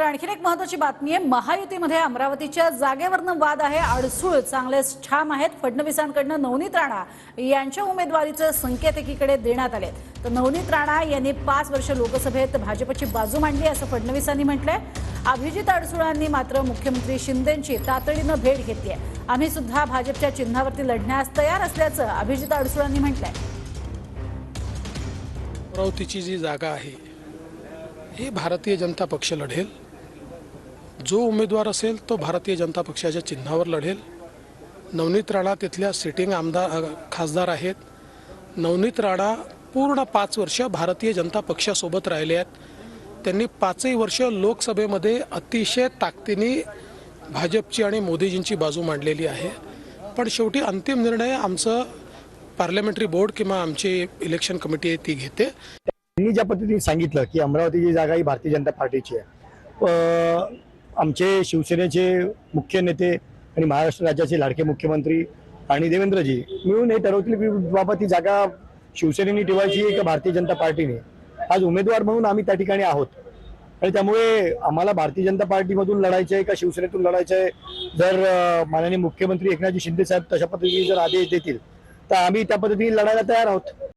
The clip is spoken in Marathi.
आणखीन एक महत्त्वाची बातमी आहे। महायुतीमध्ये अमरावतीच्या जागेवरनं वाद आहे। अडसूळ चांगलेच ठाम आहेत। फडणवीसांकडनं नवनीत राणा यांच्या उमेदवारीचे संकेत एकीकडे देण्यात आले, तर नवनीत राणा यांनी 5 वर्ष लोकसभेत भाजपची बाजू मांडली असं फडणवीसांनी म्हटलंय। अभिजित अडसूळांनी मात्र मुख्यमंत्री शिंदेंची तातडीनं भेट घेतली आहे। आम्ही सुद्धा भाजपच्या चिन्हावरती लढण्यास तयार असल्याचं अभिजित अडसूळांनी म्हटलंय। अमरावतीची जी जागा आहे ही भारतीय जनता पक्ष लढेल। जो उमेदवार असेल तो भारतीय जनता पक्षाच्या चिन्हावर लढेल। नवनीत राणा तिथल्या सिटिंग खासदार आहेत। नवनीत राणा पूर्ण 5 वर्ष भारतीय जनता पक्षासोबत राहिले आहेत। त्यांनी 5ही वर्ष लोकसभेमध्ये अतिशय ताकदीने भाजपची आणि मोदीजींची बाजू मांडलेली आहे। पण शेवटी अंतिम निर्णय आमचं पार्लमेंटरी बोर्ड किंवा आमची इलेक्शन कमिटी ती घेते। त्यांनी ज्या पद्धतीने सांगितलं की अमरावतीची जागा ही भारतीय जनता पार्टीची आहे, आमचे शिवसेनेचे मुख्य नेते आणि महाराष्ट्र राज्याचे लाडके मुख्यमंत्री आणि देवेंद्रजी मिळून हे ठरवतील की बाबा ती जागा शिवसेनेने ठेवायची आहे का भारतीय जनता पार्टीने। आज उमेदवार म्हणून आम्ही त्या ठिकाणी आहोत आणि त्यामुळे आम्हाला भारतीय जनता पार्टीमधून लढायचं आहे का शिवसेनेतून लढायचं आहे। जर माननीय मुख्यमंत्री एकनाथजी शिंदे साहेब तशा पद्धतीने जर आदेश देतील तर आम्ही त्या पद्धतीने लढायला तयार आहोत।